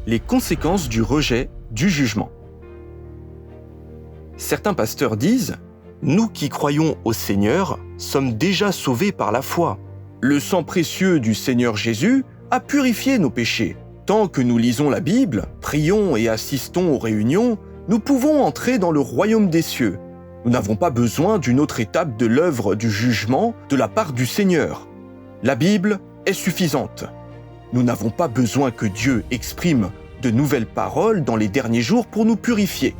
les conséquences du rejet du jugement. Certains pasteurs disent « Nous qui croyons au Seigneur sommes déjà sauvés par la foi. Le sang précieux du Seigneur Jésus a purifié nos péchés. Tant que nous lisons la Bible, prions et assistons aux réunions, nous pouvons entrer dans le royaume des cieux. Nous n'avons pas besoin d'une autre étape de l'œuvre du jugement de la part du Seigneur. La Bible est suffisante. Nous n'avons pas besoin que Dieu exprime de nouvelles paroles dans les derniers jours pour nous purifier. »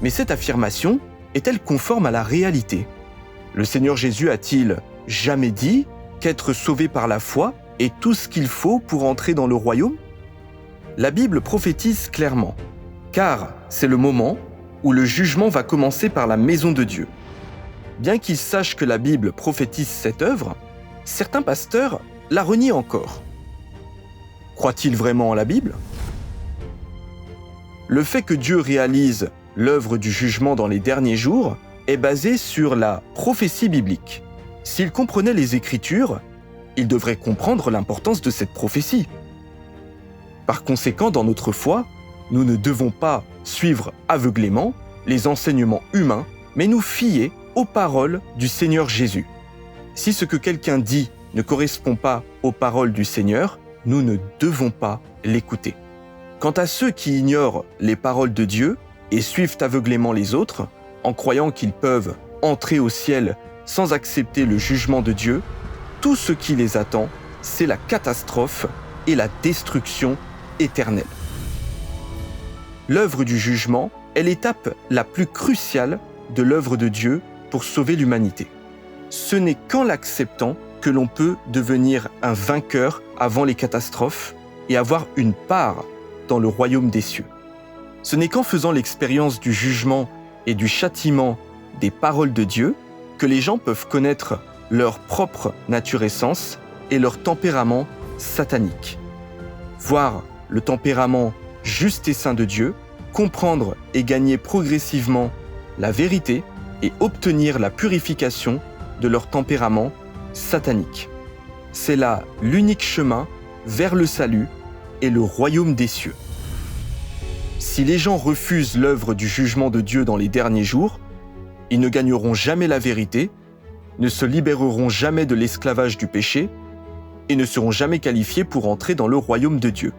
Mais cette affirmation est-elle conforme à la réalité? Le Seigneur Jésus a-t-il jamais dit qu'être sauvé par la foi est tout ce qu'il faut pour entrer dans le royaume? La Bible prophétise clairement, car c'est le moment où le jugement va commencer par la maison de Dieu. Bien qu'ils sachent que la Bible prophétise cette œuvre, certains pasteurs la renient encore. Croient-ils vraiment en la Bible? Le fait que Dieu réalise l'œuvre du jugement dans les derniers jours est basé sur la prophétie biblique. S'ils comprenaient les Écritures, ils devraient comprendre l'importance de cette prophétie. Par conséquent, dans notre foi, nous ne devons pas suivre aveuglément les enseignements humains, mais nous fier aux paroles du Seigneur Jésus. Si ce que quelqu'un dit ne correspond pas aux paroles du Seigneur, nous ne devons pas l'écouter. Quant à ceux qui ignorent les paroles de Dieu et suivent aveuglément les autres, en croyant qu'ils peuvent entrer au ciel sans accepter le jugement de Dieu, tout ce qui les attend, c'est la catastrophe et la destruction éternelle. L'œuvre du jugement est l'étape la plus cruciale de l'œuvre de Dieu pour sauver l'humanité. Ce n'est qu'en l'acceptant que l'on peut devenir un vainqueur avant les catastrophes et avoir une part dans le royaume des cieux. Ce n'est qu'en faisant l'expérience du jugement et du châtiment des paroles de Dieu que les gens peuvent connaître leur propre nature essence et leur tempérament satanique. Voir le tempérament juste et saint de Dieu, comprendre et gagner progressivement la vérité et obtenir la purification de leur tempérament satanique. C'est là l'unique chemin vers le salut et le royaume des cieux. Si les gens refusent l'œuvre du jugement de Dieu dans les derniers jours, ils ne gagneront jamais la vérité, ne se libéreront jamais de l'esclavage du péché et ne seront jamais qualifiés pour entrer dans le royaume de Dieu.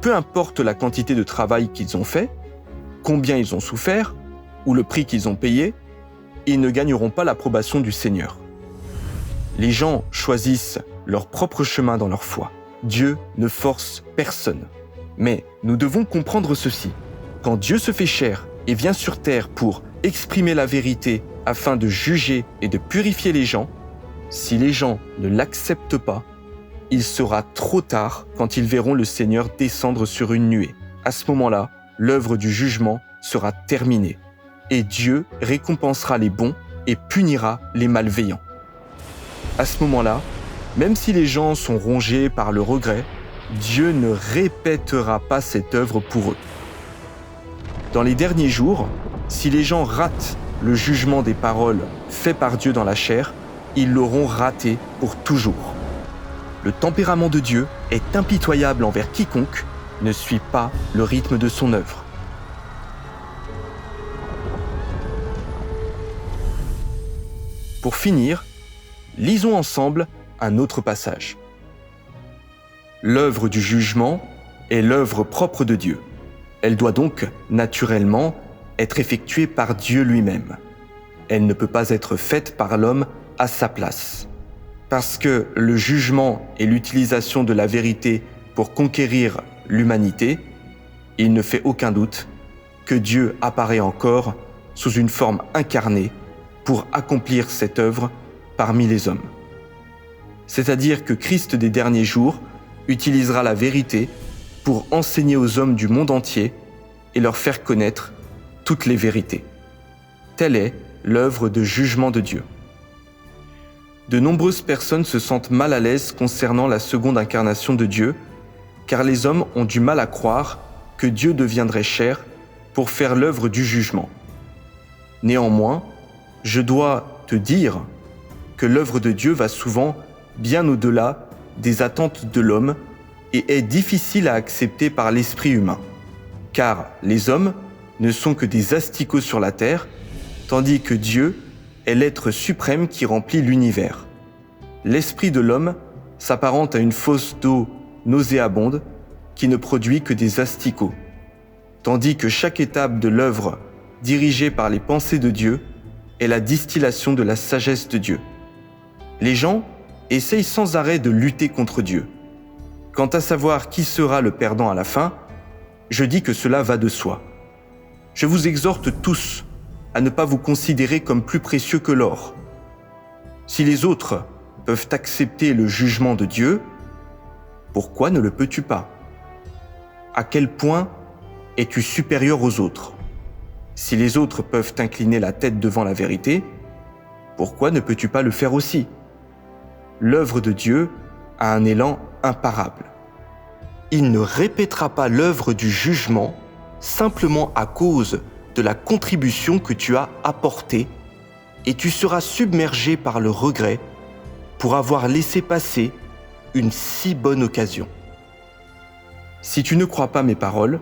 Peu importe la quantité de travail qu'ils ont fait, combien ils ont souffert ou le prix qu'ils ont payé, ils ne gagneront pas l'approbation du Seigneur. Les gens choisissent leur propre chemin dans leur foi. Dieu ne force personne. Mais nous devons comprendre ceci. Quand Dieu se fait chair et vient sur terre pour exprimer la vérité afin de juger et de purifier les gens, si les gens ne l'acceptent pas, il sera trop tard quand ils verront le Seigneur descendre sur une nuée. À ce moment-là, l'œuvre du jugement sera terminée et Dieu récompensera les bons et punira les malveillants. À ce moment-là, même si les gens sont rongés par le regret, Dieu ne répétera pas cette œuvre pour eux. Dans les derniers jours, si les gens ratent le jugement des paroles faites par Dieu dans la chair, ils l'auront raté pour toujours. Le tempérament de Dieu est impitoyable envers quiconque ne suit pas le rythme de son œuvre. Pour finir, lisons ensemble un autre passage. L'œuvre du jugement est l'œuvre propre de Dieu. Elle doit donc, naturellement, être effectuée par Dieu lui-même. Elle ne peut pas être faite par l'homme à sa place. Parce que le jugement est l'utilisation de la vérité pour conquérir l'humanité, il ne fait aucun doute que Dieu apparaît encore sous une forme incarnée pour accomplir cette œuvre parmi les hommes. C'est-à-dire que Christ des derniers jours utilisera la vérité pour enseigner aux hommes du monde entier et leur faire connaître toutes les vérités. Telle est l'œuvre de jugement de Dieu. De nombreuses personnes se sentent mal à l'aise concernant la seconde incarnation de Dieu, car les hommes ont du mal à croire que Dieu deviendrait chair pour faire l'œuvre du jugement. Néanmoins, je dois te dire que l'œuvre de Dieu va souvent bien au-delà des attentes de l'homme et est difficile à accepter par l'esprit humain, car les hommes ne sont que des asticots sur la terre, tandis que Dieu est l'être suprême qui remplit l'univers. L'esprit de l'homme s'apparente à une fosse d'eau nauséabonde qui ne produit que des asticots, tandis que chaque étape de l'œuvre dirigée par les pensées de Dieu est la distillation de la sagesse de Dieu. Les gens essayent sans arrêt de lutter contre Dieu. Quant à savoir qui sera le perdant à la fin, je dis que cela va de soi. Je vous exhorte tous à ne pas vous considérer comme plus précieux que l'or. Si les autres peuvent accepter le jugement de Dieu, pourquoi ne le peux-tu pas? À quel point es-tu supérieur aux autres? Si les autres peuvent incliner la tête devant la vérité, pourquoi ne peux-tu pas le faire aussi? L'œuvre de Dieu a un élan imparable. Il ne répétera pas l'œuvre du jugement simplement à cause de la contribution que tu as apportée, et tu seras submergé par le regret pour avoir laissé passer une si bonne occasion. Si tu ne crois pas mes paroles,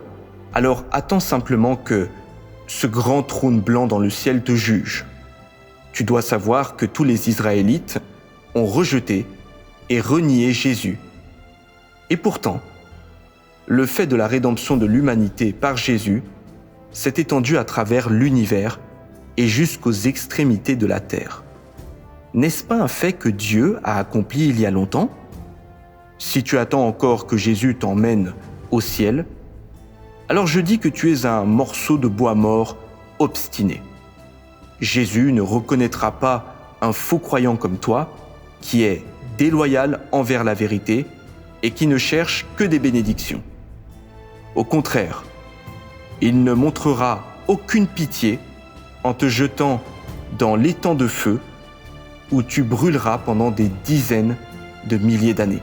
alors attends simplement que ce grand trône blanc dans le ciel te juge. Tu dois savoir que tous les Israélites ont rejeté et renié Jésus. Et pourtant, le fait de la rédemption de l'humanité par Jésus s'est étendu à travers l'univers et jusqu'aux extrémités de la terre. N'est-ce pas un fait que Dieu a accompli il y a longtemps? Si tu attends encore que Jésus t'emmène au ciel, alors je dis que tu es un morceau de bois mort obstiné. Jésus ne reconnaîtra pas un faux croyant comme toi, qui est déloyal envers la vérité et qui ne cherche que des bénédictions. Au contraire, il ne montrera aucune pitié en te jetant dans l'étang de feu où tu brûleras pendant des dizaines de milliers d'années.